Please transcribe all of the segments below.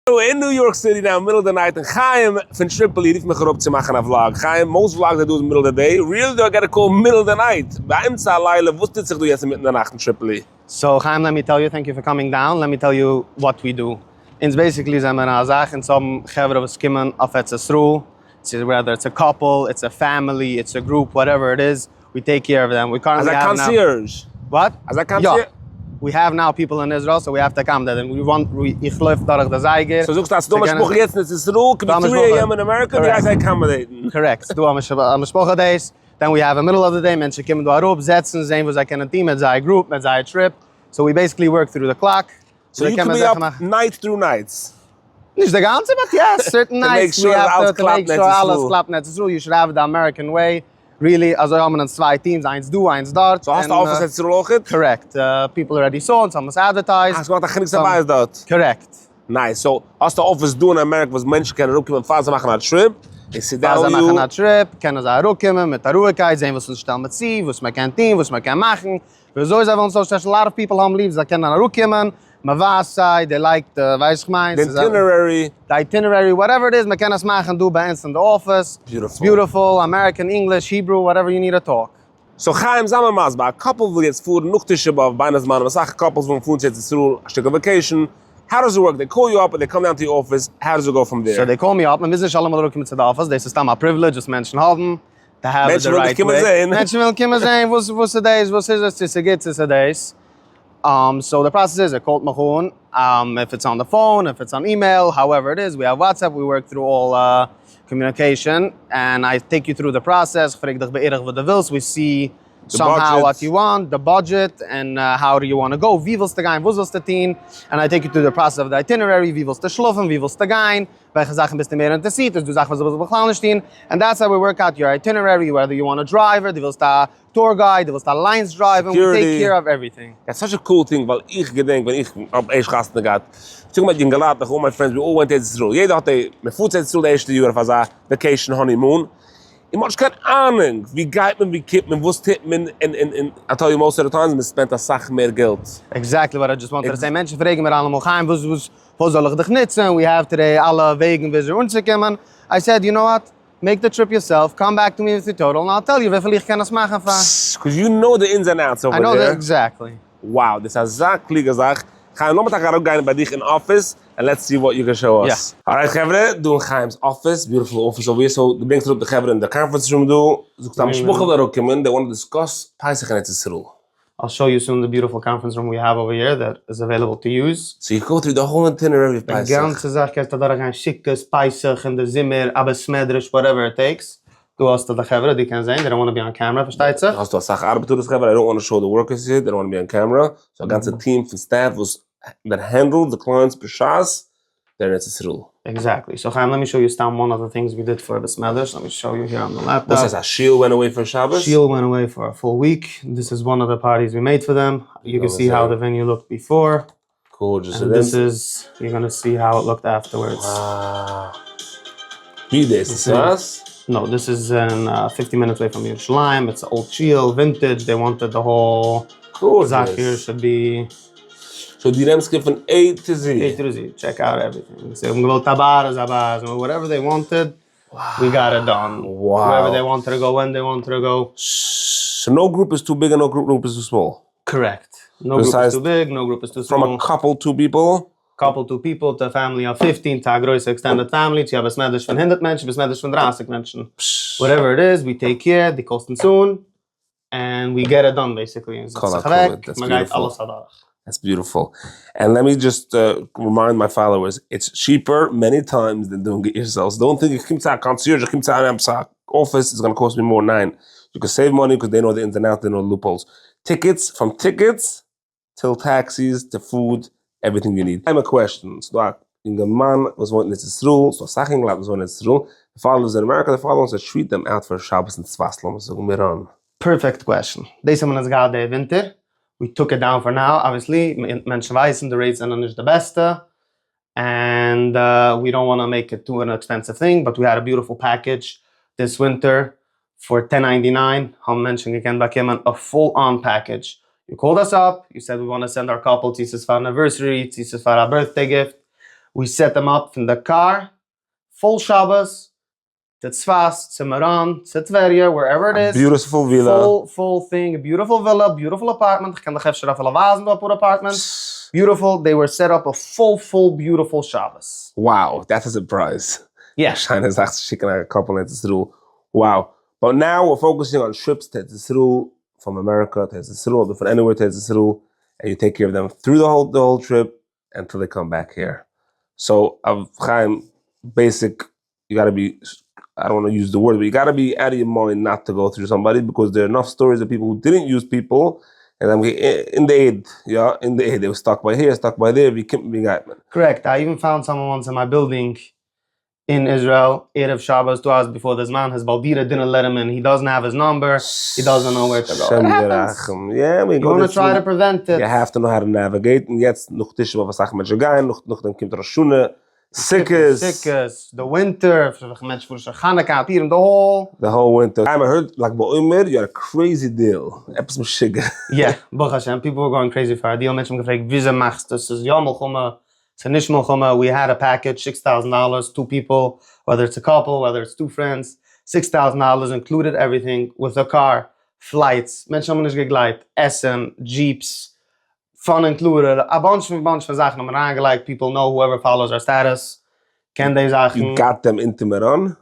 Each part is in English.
We're in New York City now, middle of the night, and Chaim from Tripoli rief mich erop zu machen a vlog. Chaim, most vlogs I do in the middle of the day. Really, do I gotta call middle of the night? Bei ihm Leila, wusstet sich du jetzt mitten in der Nacht in Tripoli? So, Chaim, let me tell you, thank you for coming down. Let me tell you what we do. It's basically, zijn we een zaak, en some geveren we skimmen of it's a through. Whether it's a couple, it's a family, it's a group, whatever it is, we take care of them. We currently have concierge. What? As a concierge? Yeah. We have now people in Israel, so we have to come there. And ich läuft durch the Zeiger. So suchst du dummer Spruch jetzt, es ist Ruhe, could be 3 a.m. in America, die guys accommodating. Correct. Du am Spruch days. Then we have a middle of the day, Menschen kommen da rup, setzen, sehen, was ein Team, mit seiner group, mit seiner trip. So we basically work through the clock. So you can be up night through nights? Nicht the ganze, but yes, certain nights we have to make sure alles klappt net so. You should have the American way. Really, also haben wir zwei Teams, eins du, eins dort. So hast du Office jetzt zurückgelegt? Correct. People already saw it, some was advertised. Hast du gemacht, da nichts dabei ist dort? Correct. Nice. So hast du Office du in Amerika, was Menschen können rückkommen, Phase machen einen Trip. Ich sit down you. Machen einen Trip, können sie rückkommen mit der Ruhigkeit, sehen, was uns stellen mit sie, was man kann tun, was man kann machen. Wieso ist uns so, dass a lot of people haben lieb, sie können rückkommen. They like the, itinerary. The itinerary, whatever it is, man kann es machen, do bei uns in the office. Beautiful. It's beautiful, American, English, Hebrew, whatever you need to talk. So Chaim, sagen wir mal, a couple will jetzt fuhren, noch Tische auf Weihnachtsmann, was sagt, couples will fuhren jetzt zurück, a Stück of vacation. How does it work? They call you up and they come down to your office. How does it go from there? So they call me up, and wir sind alle mal rückkommen zu der Office. Das ist dann mal Privilege, was Menschen haben. To have it the right way. Menschen will kommen sehen, was ist das, was ist es, geht es das. So the process is, I called me on, if it's on the phone, if it's on email, however it is, we have WhatsApp, we work through all communication, and I take you through the process, we see somehow what you want, the budget, and how do you want to go, wie willst du gehen, wo willst du gehen, and I take you through the process of the itinerary, wie willst du schlafen, wie willst du gehen, welche Sachen bist du mehr interessiert, du sagst, was du willst stehen, and that's how we work out your itinerary, whether you want a driver, du willst a tour guide, du willst a lines drive, and we take care of everything. That's such a cool thing, weil ich gedenk, wenn ich auf Gasten gehabt, ich mit den geladen, all my friends, we all went to Israel. Jeder hatte, mir fuhrt jetzt zu der erste Jahr, was a vacation honeymoon. Ich mach keine Ahnung, wie geht man, wie kippt man, wo tippt man, and I tell you most of the times, man spent a Sache mehr Geld. Exactly what I just wanted to say. Menschen fragen mir allemaal, wo soll ich dich nutzen? We have today alle Wegen, wie sie uns kommen. I said, you know what? Make the trip yourself, come back to me with the total, and I'll tell you, wie viel ich kann das machen. Because you know the ins and outs over there. I know that exactly. Wow, this is a kliege Sache. Ga je nog met elkaar ook gaan bij dich in office, and let's see what you can show us. Yeah. Alright, Gevre, doen Chaim's office, beautiful office over here. So, the brengt erop de Gevre in the conference room do. So, ik sta mijn smokkel daar ook komen. They want to discuss Pesach and Etzisrul. I'll show you soon the beautiful conference room we have over here that is available to use. So you go through the whole itinerary of Pesach. The ganze Sache, kannst du da gaan schickes, Pesach, in the Zimmer, Abbas Medrish, whatever it takes. Du hast the Gevre, die kann sein, they don't want to be on camera, versteht sich? Hast du a Sache Arbeit zu das Gevre, I don't want to show the workers here, they don't want to be on camera. So a ganze team from staff that handled the clients b'shas, they're in Etzisrul. Exactly. So Chaim, let me show you one of the things we did for the Smedrish. Let me show you here on the laptop. What's that? Shiel went away for Shabbos? Shiel went away for a full week. This is one of the parties we made for them. You can see how the venue looked before. Gorgeous. And this is, you're going to see how it looked afterwards. Wow. 3 days, this is? No, this is in 50 minutes away from Yerushalayim. It's old Shiel, vintage. They wanted the whole Zachir should be... So die Remske from A to Z. A to Z. Check out everything. So whatever they wanted, we got it done. Wow. Wherever they wanted to go, when they wanted to go. So no group is too big and no group is too small? Correct. No group is too big, no group is too small. From a couple, 2 people? Couple, 2 people, to a family of 15, to a gross extended family, to have a smedish von 100 Menschen, a smedish von 30 Menschen. Whatever it is, we take care, die kosten soon, and we get it done, basically. That's beautiful. That's beautiful. And let me just remind my followers, it's cheaper many times than doing it yourselves. Don't think if you concierge, office is going to cost me more 9. You can save money because they know the ins and outs, they know the loopholes. From tickets till taxis to food, everything you need. I have a question. So, in the man was wanting this rule, so Sachin Lab was wanting this rule. The followers in America, the followers that treat them out for Shabbos and Tzvaslam. So, perfect question. This is the winter. We took it down for now, obviously. Menschen weißen, the rates are not the best. And we don't want to make it too an expensive thing, but we had a beautiful package this winter for $10.99. Haben Menschen gekannt bekommen a full-on package. You called us up, you said we want to send our couple thesis for anniversary, thesis for a birthday gift. We set them up from the car, full Shabbos, to Tzfas, to Meran, to Tveria, wherever it is. Beautiful villa. Full thing, a beautiful villa, beautiful apartment. Beautiful. They were set up a full, beautiful Shabbos. Wow, that's a surprise. Yeah. Shana is actually a couple of through. Wow. But now we're focusing on trips to through from America to through, from anywhere to through, and you take care of them through the whole trip until they come back here. So, Chaim, basic, you got to be, I don't want to use the word, but you got to be out of your mind not to go through somebody, because there are enough stories of people who didn't use people, and then in the aid, they were stuck by here, stuck by there, we couldn't be got. Correct. I even found someone once in my building in Israel, Erev Shabbos, 2 hours before this man, his Baldira didn't let him in. He doesn't have his number. He doesn't know where to go. It happens. Yeah, we you want to try to prevent it. You have to know how to navigate. And jetzt noch Tisha B'Av Asach mit Jagain, noch dann kommt Rosh Shuna, Sikkes, the winter, the whole winter. I heard, like, Ba'umer, you had a crazy deal. Epis M'Shiga. Yeah, Baruch Hashem, people were going crazy for our deal. Menschen gefragt, wie sie machst du? Es ist ja Melchuma, es ist nicht Melchuma. We had a package, $6,000, 2 people, whether it's a couple, whether it's 2 friends, $6,000 included everything with a car, flights, Menschen haben nicht gegleit, Essen, Jeeps, fun included, a bunch of Sachen haben wir angelegt. People know, whoever follows our status, can they Sachen. You got them into Meran?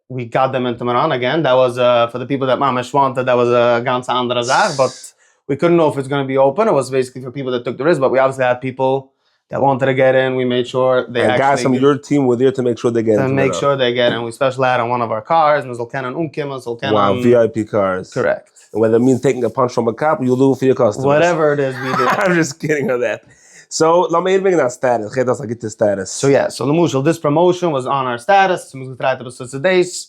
We got them into Meran again. That was, for the people that Mamash wanted, that was a ganz andere Sache, but we couldn't know if it's going to be open. It was basically for people that took the risk, but we obviously had people that wanted to get in. We made sure they and guys from your team were there to make sure they get in. To make sure they get in. We special had on one of our cars, and wow, VIP cars. Correct. And whether it means taking a punch from a cop, you'll do it for your customers. Whatever it is, we do. I'm just kidding on that. So, let me bring that status. Get the status. So yeah, so Lemushal, this promotion was on our status.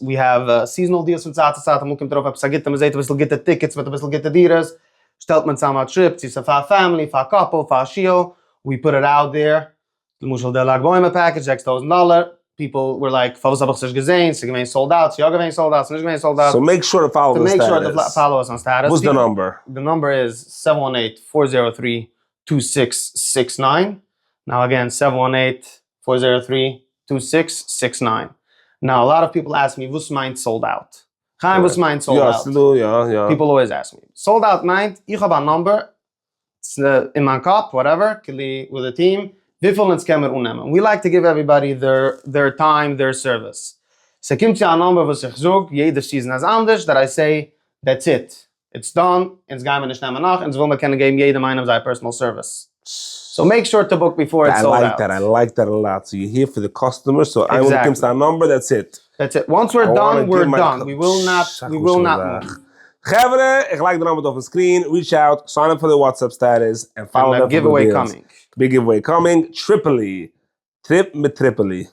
We have seasonal deals from Zata Zata. We'll get the tickets, we'll get the diras. Stellt man zusammen a trip, it's for a family, for a couple, for a shio. We put it out there. Lemushal, der lag boime package, $6,000. People were like, "Favos hab ich sich gesehen, sie gewesen sold out, sie gewesen sold out, sie nicht gewesen sold out." So make sure to follow the status. To make sure to follow us on status. What's the number? The number is 718-403-2669. Now again, 718-403-2669. Now a lot of people ask me, "What's mine sold out?" Chaim, what's mine sold out? Yeah. People always ask me. Sold out meint, ich habe a number, it's in my cup, whatever, with a team. We like to give everybody their time, their service. So kommt ja a number, was ich sage, jede season is anders, that I say, that's it. It's done, ins gehen wir nicht nehmen nach, ins wollen wir können geben jedem einen seine personal service. So make sure to book before it's sold out. I like that a lot. So you're here for the customer, so I will give that number, that's it. That's it. Once we're done, we're done. We will not move. Chavre, ich like the number on the screen. Reach out, sign up for the WhatsApp status, and follow them. Giveaway coming. Big giveaway coming. Tripoli. Trip mit Tripoli.